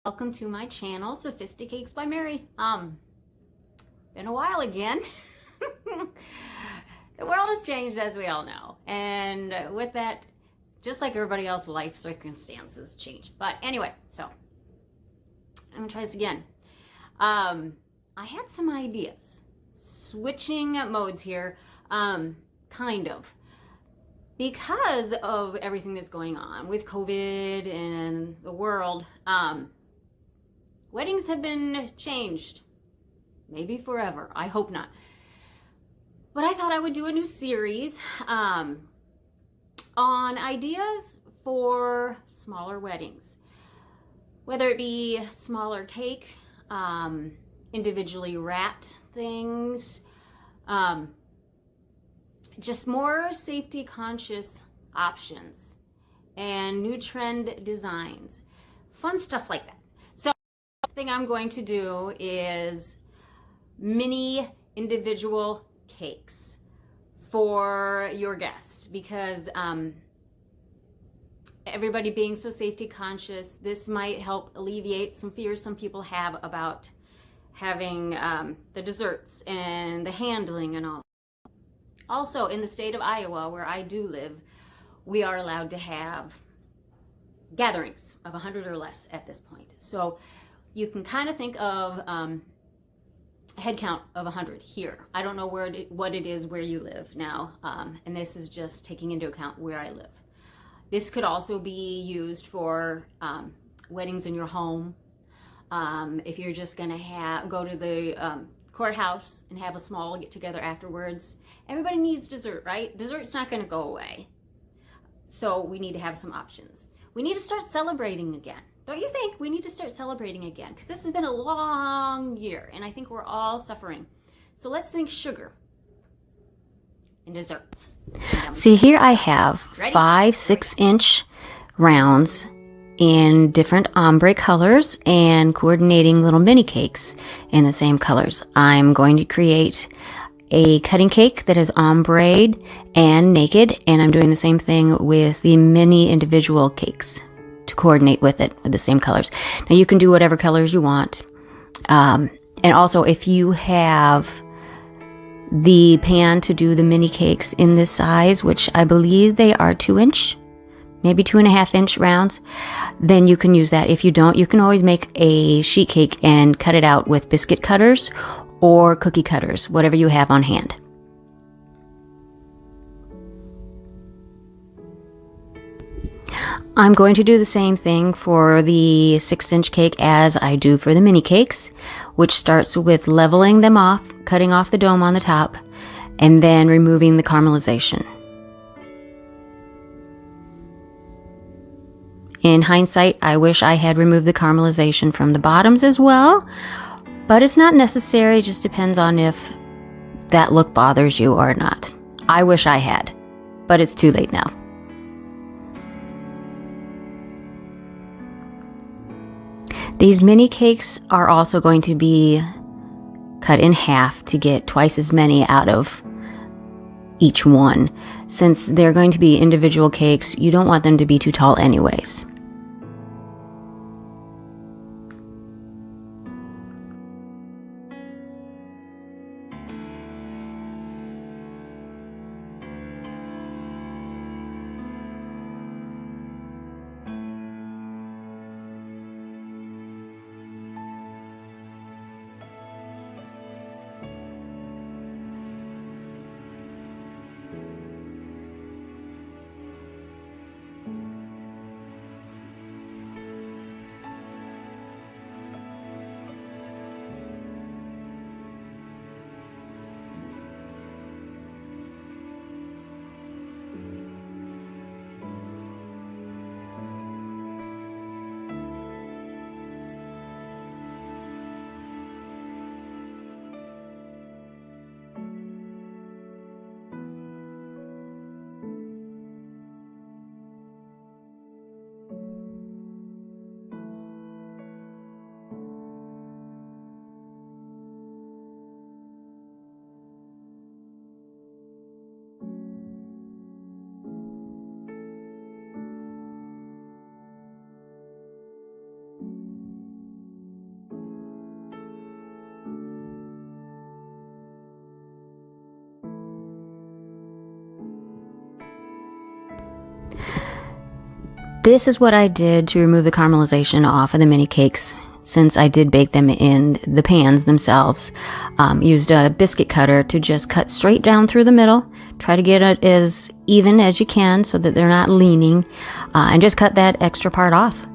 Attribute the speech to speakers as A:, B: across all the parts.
A: Welcome to my channel, Sophisticakes by Mary. Been a while again. The world has changed, as we all know, and with that, just like everybody else, life circumstances change. But anyway, so I'm gonna try this again. I had some ideas, switching modes here, kind of, because of everything that's going on with COVID and the world. Weddings have been changed, maybe forever. I hope not. But I thought I would do a new series on ideas for smaller weddings, whether it be smaller cake, individually wrapped things, just more safety conscious options and new trend designs, fun stuff like that. So the thing I'm going to do is mini individual cakes for your guests, because everybody being so safety conscious, this might help alleviate some fears some people have about having the desserts and the handling and all. Also, in the state of Iowa, where I do live, we are allowed to have gatherings of 100 or less at this point. So you can kind of think of a head count of 100 here. I don't know what it is where you live now, and this is just taking into account where I live. This could also be used for weddings in your home. If you're just going to go to the courthouse and have a small get-together afterwards. Everybody needs dessert, right? Dessert's not going to go away. So we need to have some options. We need to start celebrating again. Don't you think? We need to start celebrating again, because this has been a long year and I think we're all suffering. So let's think sugar and desserts.
B: See, here I have 5 6-inch rounds in different ombre colors and coordinating little mini cakes in the same colors. I'm going to create a cutting cake that is ombre and naked, and I'm doing the same thing with the mini individual cakes to coordinate with it with the same colors. Now you can do whatever colors you want. And also, if you have the pan to do the mini cakes in this size, which I believe they are 2-inch, maybe 2.5-inch rounds, then you can use that. If you don't, you can always make a sheet cake and cut it out with biscuit cutters or cookie cutters, whatever you have on hand. I'm going to do the same thing for the 6-inch cake as I do for the mini cakes, which starts with leveling them off, cutting off the dome on the top, and then removing the caramelization. In hindsight, I wish I had removed the caramelization from the bottoms as well, but it's not necessary. It just depends on if that look bothers you or not. I wish I had, but it's too late now. These mini cakes are also going to be cut in half to get twice as many out of each one. Since they're going to be individual cakes, you don't want them to be too tall anyways. This is what I did to remove the caramelization off of the mini cakes, since I did bake them in the pans themselves. Used a biscuit cutter to just cut straight down through the middle. Try to get it as even as you can so that they're not leaning, and just cut that extra part off.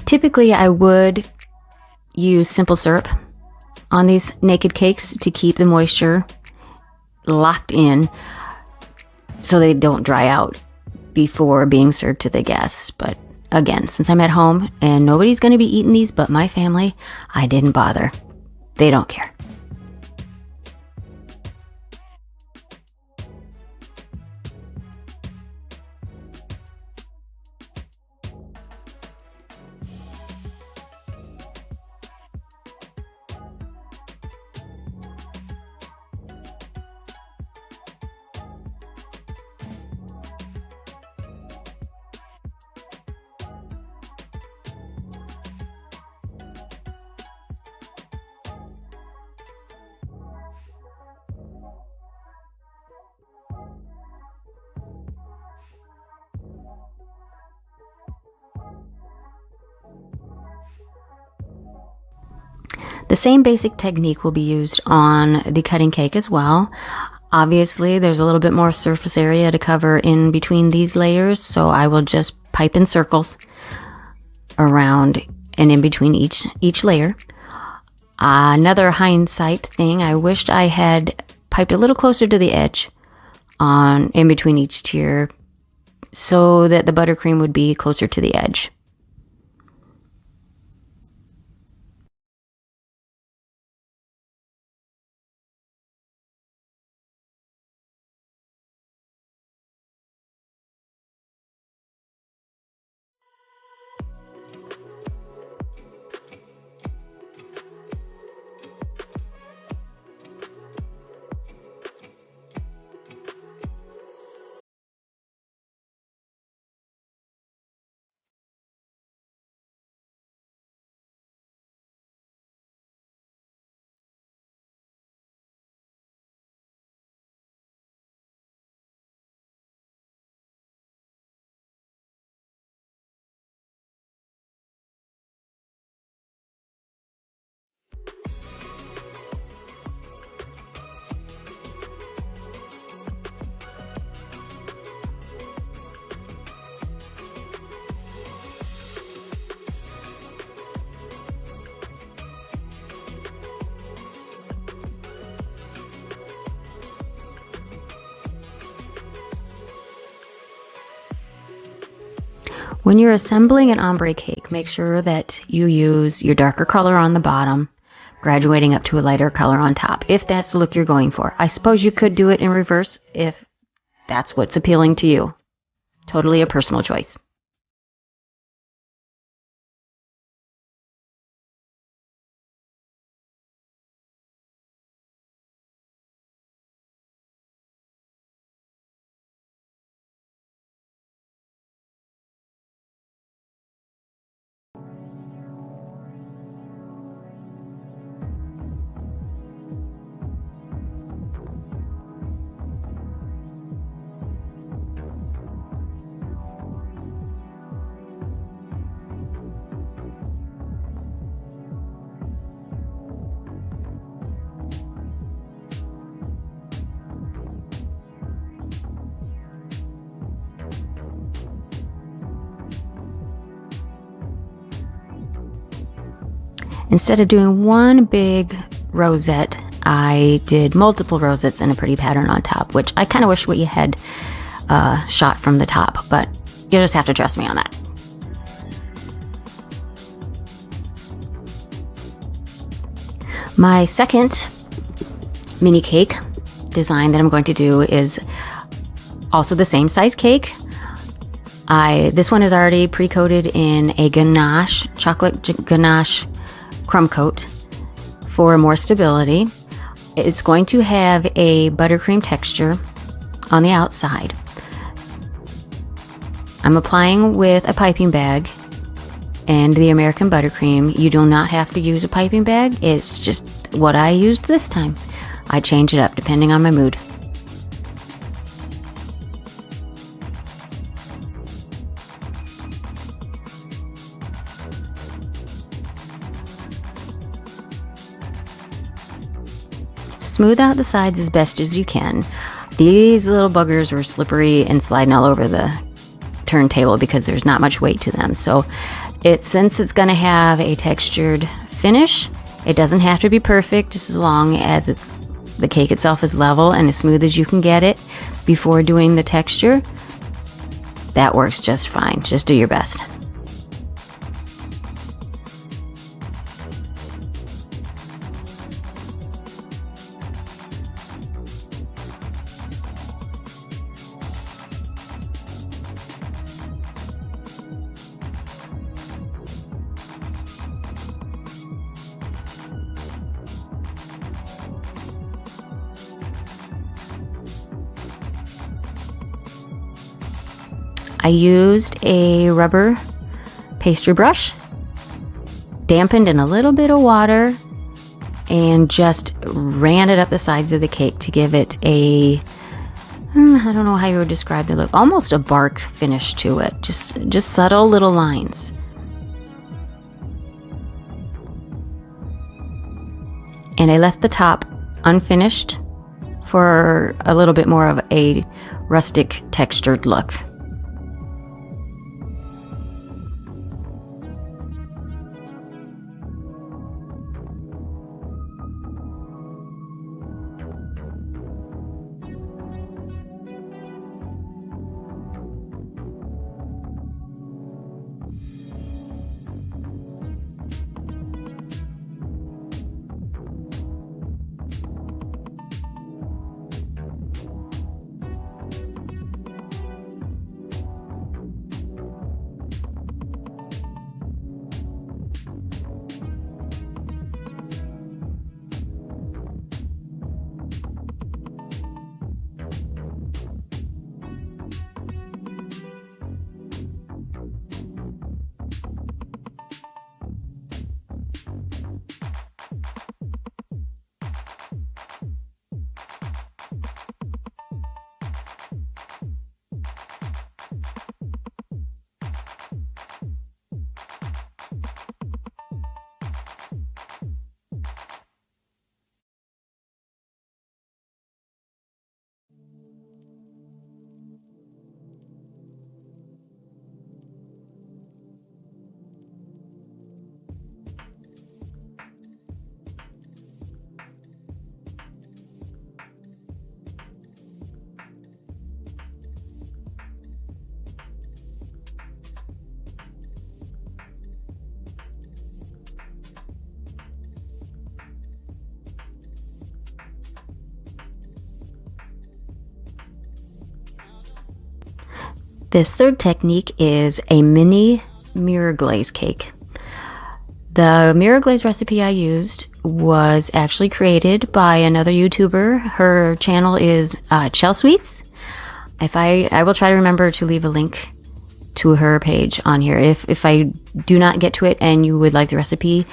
B: Typically, I would use simple syrup on these naked cakes to keep the moisture locked in so they don't dry out before being served to the guests. But again, since I'm at home and nobody's going to be eating these but my family, I didn't bother. They don't care. The same basic technique will be used on the cutting cake as well. Obviously, there's a little bit more surface area to cover in between these layers, so I will just pipe in circles around and in between each layer. Another hindsight thing, I wished I had piped a little closer to the edge in between each tier so that the buttercream would be closer to the edge. When you're assembling an ombre cake, make sure that you use your darker color on the bottom, graduating up to a lighter color on top, if that's the look you're going for. I suppose you could do it in reverse if that's what's appealing to you. Totally a personal choice. Instead of doing one big rosette, I did multiple rosettes and a pretty pattern on top, which I kind of wish what you had shot from the top, but you'll just have to trust me on that. My second mini cake design that I'm going to do is also the same size cake. This one is already pre-coated in a ganache, chocolate ganache crumb coat for more stability. It's going to have a buttercream texture on the outside. I'm applying with a piping bag and the American buttercream. You do not have to use a piping bag. It's just what I used this time. I change it up depending on my mood. Smooth out the sides as best as you can. These little buggers were slippery and sliding all over the turntable because there's not much weight to them. So since it's going to have a textured finish, It doesn't have to be perfect, just as long as the cake itself is level and as smooth as you can get it before doing the texture. That works just fine. Just do your best. I used a rubber pastry brush, dampened in a little bit of water, and just ran it up the sides of the cake to give it a, I don't know how you would describe the look, almost a bark finish to it. Just subtle little lines. And I left the top unfinished for a little bit more of a rustic textured look. This third technique is a mini mirror glaze cake. The mirror glaze recipe I used was actually created by another YouTuber. Her channel is Chell Sweets. I will try to remember to leave a link to her page on here. If I do not get to it and you would like the recipe,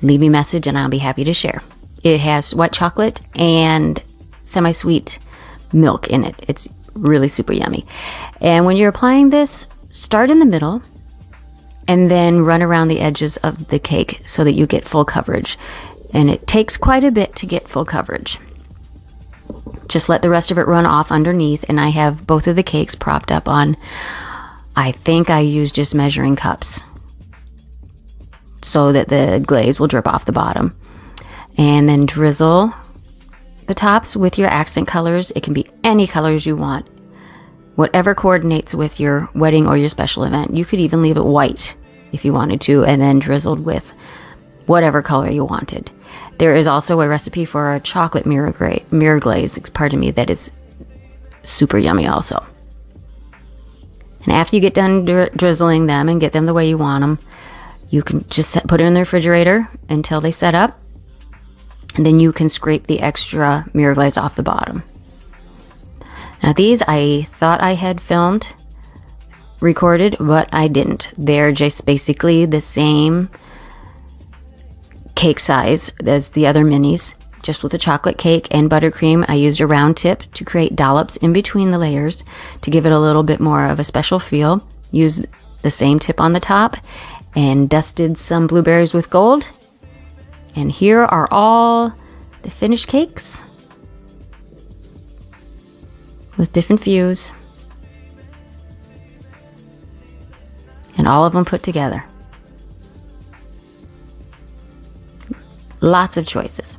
B: leave me a message and I'll be happy to share. It has white chocolate and semi-sweet milk in it. It's really super yummy. And when you're applying this, start in the middle and then run around the edges of the cake so that you get full coverage. And it takes quite a bit to get full coverage. Just let the rest of it run off underneath, and I have both of the cakes propped up on, I think I used just measuring cups so that the glaze will drip off the bottom. And then drizzle the tops with your accent colors. It can be any colors you want, whatever coordinates with your wedding or your special event. You could even leave it white if you wanted to, and then drizzled with whatever color you wanted. There is also a recipe for a chocolate mirror glaze, that is super yummy also. And after you get done drizzling them and get them the way you want them, you can just put it in the refrigerator until they set up. And then you can scrape the extra mirror glaze off the bottom. Now these I thought I had recorded, but I didn't. They're just basically the same cake size as the other minis, just with the chocolate cake and buttercream. I used a round tip to create dollops in between the layers to give it a little bit more of a special feel. Used the same tip on the top and dusted some blueberries with gold. And here are all the finished cakes with different views, and all of them put together. Lots of choices.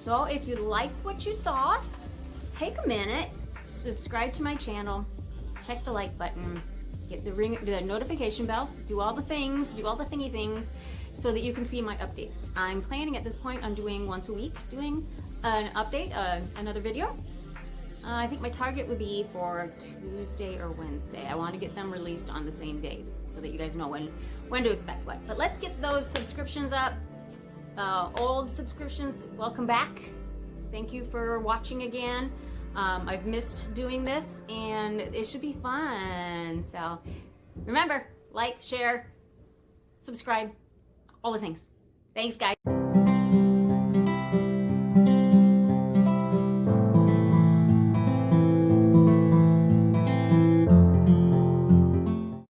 A: So if you liked what you saw, take a minute, subscribe to my channel, check the like button, get the notification bell, do all the things, do all the thingy things so that you can see my updates. I'm planning at this point on doing once a week, doing an update, another video. I think my target would be for Tuesday or Wednesday. I want to get them released on the same days so that you guys know when to expect what. But let's get those subscriptions up. Old subscriptions, welcome back. Thank you for watching again. I've missed doing this and it should be fun. So remember, like, share, subscribe, all the things. Thanks, guys.